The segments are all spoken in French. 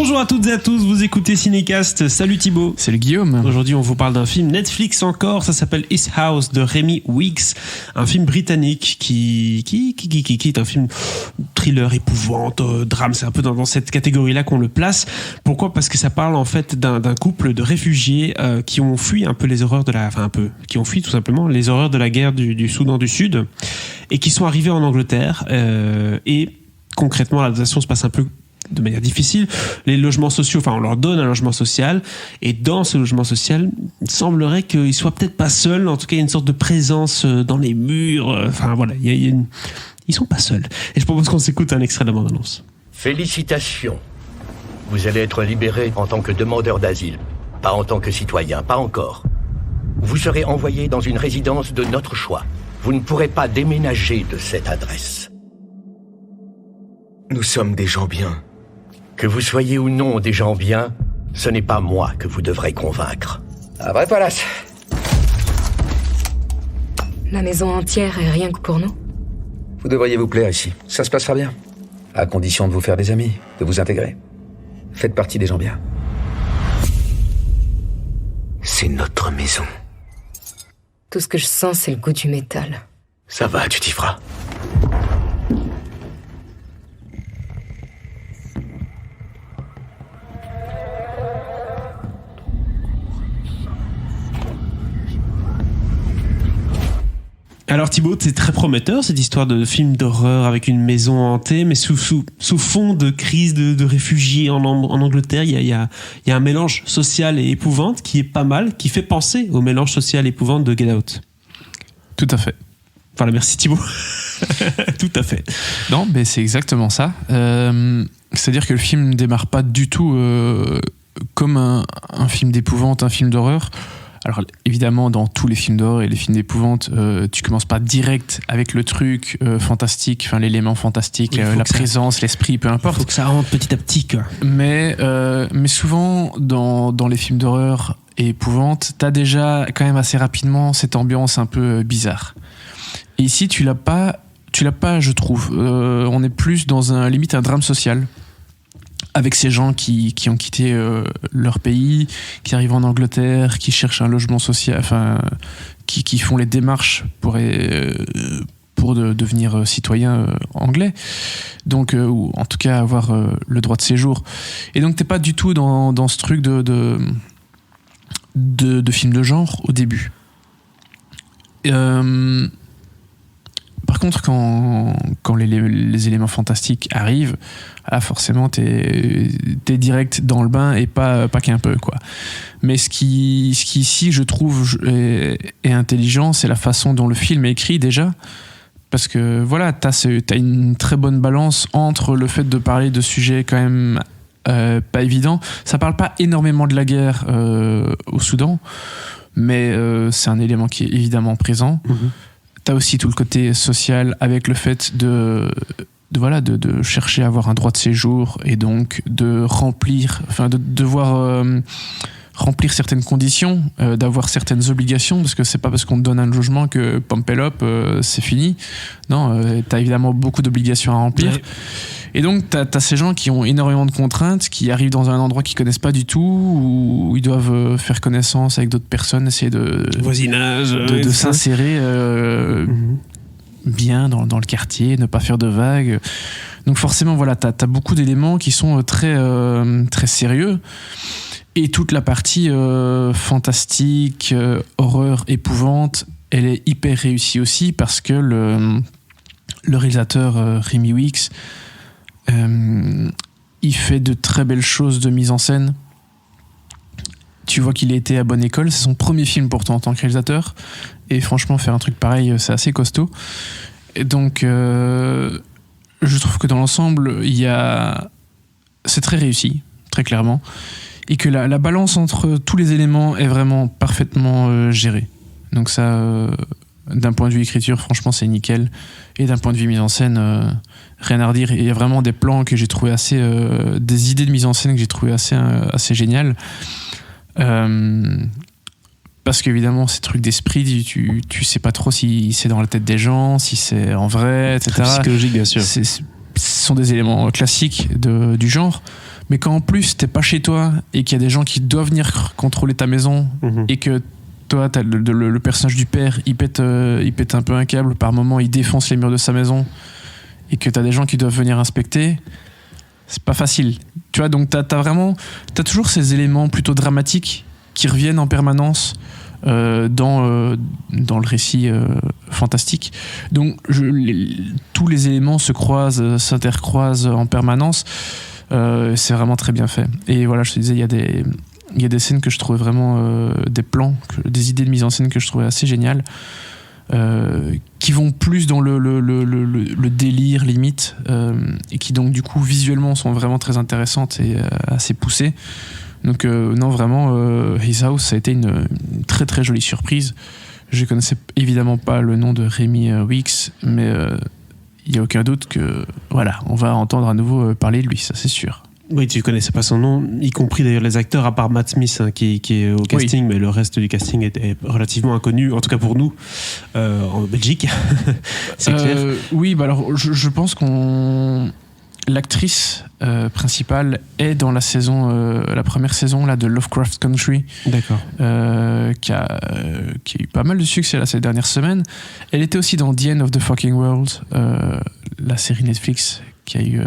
Bonjour à toutes et à tous, vous écoutez Cinécast. Salut Thibaut. Salut Guillaume. Aujourd'hui, on vous parle d'un film Netflix encore, ça s'appelle His House de Remi Weekes, un film britannique qui est un film thriller, épouvante, drame, c'est un peu dans cette catégorie-là qu'on le place. Pourquoi ? Parce que ça parle en fait d'un couple de réfugiés qui ont fui un peu les horreurs qui ont fui tout simplement les horreurs de la guerre du Soudan du Sud et qui sont arrivés en Angleterre et concrètement l'adaptation se passe un peu de manière difficile. Les logements sociaux, on leur donne un logement social et dans ce logement social, il semblerait qu'ils soient peut-être pas seuls, en tout cas il y a une sorte de présence dans les murs, ils sont pas seuls. Et je propose qu'on s'écoute un extrait de la bande-annonce. Félicitations. Vous allez être libéré en tant que demandeur d'asile, pas en tant que citoyen, pas encore. Vous serez envoyé dans une résidence de notre choix. Vous ne pourrez pas déménager de cette adresse. Nous sommes des gens bien. Que vous soyez ou non des gens bien, ce n'est pas moi que vous devrez convaincre. Un vrai palace. La maison entière est rien que pour nous. Vous devriez vous plaire ici. Ça se passera bien. À condition de vous faire des amis, de vous intégrer. Faites partie des gens bien. C'est notre maison. Tout ce que je sens, c'est le goût du métal. Ça va, tu t'y feras. Alors Thibaut, c'est très prometteur cette histoire de film d'horreur avec une maison hantée, mais sous fond de crise de réfugiés en Angleterre, il y a un mélange social et épouvante qui est pas mal, qui fait penser au mélange social et épouvante de Get Out. Tout à fait. Voilà, merci Thibaut. Tout à fait. Non, mais c'est exactement ça. C'est-à-dire que le film ne démarre pas du tout comme un film d'épouvante, un film d'horreur. Alors évidemment, dans tous les films d'horreur et les films d'épouvante, tu commences pas direct avec le truc fantastique, l'élément fantastique, la présence, l'esprit, peu importe. Il faut que ça rentre petit à petit, quoi. Mais souvent, dans les films d'horreur et épouvante, t'as déjà quand même assez rapidement cette ambiance un peu bizarre. Et ici, tu l'as pas, je trouve. On est plus dans limite un drame social. Avec ces gens qui ont quitté leur pays, qui arrivent en Angleterre, qui cherchent un logement social, qui font les démarches pour devenir citoyen anglais, donc ou en tout cas avoir le droit de séjour. Et donc t'es pas du tout dans ce truc de film de genre au début. Par contre, quand les éléments fantastiques arrivent, là, forcément, t'es direct dans le bain et pas qu'un peu, quoi. Mais ce qui ici, je trouve, est intelligent, c'est la façon dont le film est écrit déjà. Parce que voilà, t'as une très bonne balance entre le fait de parler de sujets quand même pas évidents. Ça parle pas énormément de la guerre au Soudan, mais c'est un élément qui est évidemment présent. Mm-hmm. T'as aussi tout le côté social avec le fait de chercher à avoir un droit de séjour et donc de remplir, de devoir remplir certaines conditions, d'avoir certaines obligations, parce que c'est pas parce qu'on te donne un logement que Pompelop c'est fini. Non, t'as évidemment beaucoup d'obligations à remplir. Ouais. Et donc t'as ces gens qui ont énormément de contraintes, qui arrivent dans un endroit qu'ils connaissent pas du tout, où ils doivent faire connaissance avec d'autres personnes, essayer de voisinage, de s'insérer bien dans le quartier, ne pas faire de vagues. Donc forcément, voilà, t'as beaucoup d'éléments qui sont très très sérieux. Et toute la partie fantastique, horreur, épouvante, elle est hyper réussie aussi parce que le réalisateur Remi Weekes, il fait de très belles choses de mise en scène. Tu vois qu'il a été à bonne école, c'est son premier film pourtant en tant que réalisateur, et franchement faire un truc pareil c'est assez costaud. Et donc je trouve que dans l'ensemble c'est très réussi, très clairement, et que la balance entre tous les éléments est vraiment parfaitement gérée. Donc ça, d'un point de vue écriture, franchement c'est nickel, et d'un point de vue mise en scène, rien à redire. Il y a vraiment des plans que j'ai trouvé assez, des idées de mise en scène que j'ai trouvé assez géniales. Parce qu'évidemment ces trucs d'esprit, tu sais pas trop si c'est dans la tête des gens, si c'est en vrai, etc. Très psychologique, bien sûr. Ce sont des éléments classiques du genre, Mais quand en plus t'es pas chez toi et qu'il y a des gens qui doivent venir contrôler ta maison et que toi t'as le personnage du père, il pète un peu un câble, par moment il défonce les murs de sa maison et que t'as des gens qui doivent venir inspecter, c'est pas facile. Tu vois, donc t'as toujours ces éléments plutôt dramatiques qui reviennent en permanence dans le récit fantastique. Donc tous les éléments se croisent, s'intercroisent en permanence. C'est vraiment très bien fait. Et voilà, je te disais, il y a des scènes que je trouvais vraiment des plans, des idées de mise en scène que je trouvais assez géniales, qui vont plus dans le délire limite, et qui donc du coup visuellement sont vraiment très intéressantes et assez poussées. Donc non, vraiment, His House, ça a été une très très jolie surprise. Je connaissais évidemment pas le nom de Remy Weeks, mais il n'y a aucun doute que voilà, on va entendre à nouveau parler de lui, ça c'est sûr. Oui, tu connaissais pas son nom, y compris d'ailleurs les acteurs, à part Matt Smith qui est au casting, oui. Mais le reste du casting est relativement inconnu, en tout cas pour nous, en Belgique. C'est clair. Oui, bah alors je pense l'actrice principale est dans la première saison là, de Lovecraft Country. D'accord. Qui a eu pas mal de succès là, ces dernières semaines. Elle était aussi dans The End of the Fucking World, la série Netflix qui a eu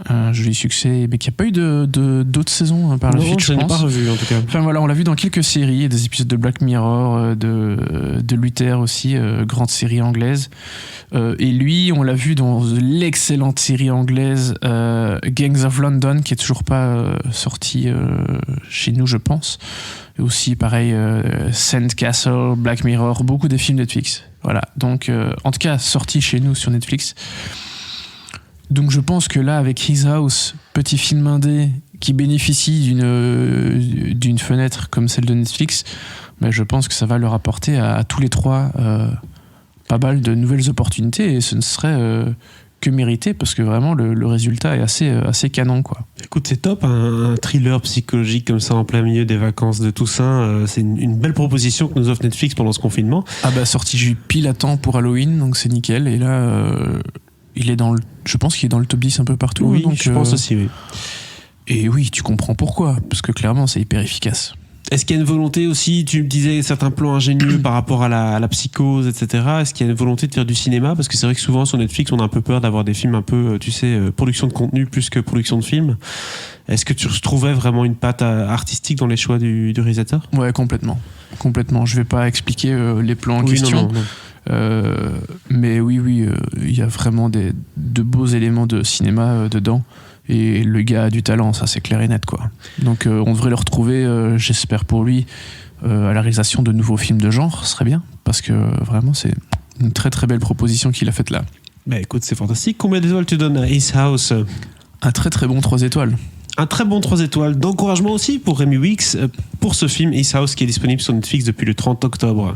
un joli succès, mais qui n'a pas eu d'autres saisons par la suite, je pense. Non, je l'ai pas revu en tout cas. Enfin voilà, on l'a vu dans quelques séries, des épisodes de Black Mirror, de Luther aussi, grande série anglaise. Et lui, on l'a vu dans l'excellente série anglaise Gangs of London, qui est toujours pas sortie chez nous, je pense. Et aussi, pareil, Sandcastle, Black Mirror, beaucoup des films Netflix. Voilà, donc en tout cas, sorti chez nous sur Netflix. Donc je pense que là, avec His House, petit film indé qui bénéficie d'une fenêtre comme celle de Netflix, ben je pense que ça va leur apporter à tous les trois pas mal de nouvelles opportunités, et ce ne serait que mérité, parce que vraiment le résultat est assez canon, quoi. Écoute, c'est top, un thriller psychologique comme ça en plein milieu des vacances de Toussaint, c'est une belle proposition que nous offre Netflix pendant ce confinement. Ah bah sorti pile à temps pour Halloween, donc c'est nickel, et là il est je pense qu'il est dans le top 10 un peu partout. Oui, donc, je pense aussi, oui. Et oui, tu comprends pourquoi, parce que clairement c'est hyper efficace. Est-ce qu'il y a une volonté aussi, tu me disais certains plans ingénieux par rapport à la psychose, etc. Est-ce qu'il y a une volonté de faire du cinéma? Parce que c'est vrai que souvent sur Netflix, on a un peu peur d'avoir des films un peu, tu sais, production de contenu plus que production de film. Est-ce que tu retrouvais vraiment une patte artistique dans les choix du réalisateur? Ouais, complètement. Je vais pas expliquer les plans en question. Non. Mais oui, il y a vraiment de beaux éléments de cinéma dedans. Et le gars a du talent, ça c'est clair et net, quoi. Donc on devrait le retrouver, j'espère pour lui, à la réalisation de nouveaux films de genre, ce serait bien, parce que vraiment c'est une très très belle proposition qu'il a faite là. Bah écoute, c'est fantastique. Combien d'étoiles tu donnes à His House? Un très très bon 3 étoiles. Un très bon 3 étoiles d'encouragement aussi pour Remy Weeks pour ce film His House qui est disponible sur Netflix depuis le 30 octobre.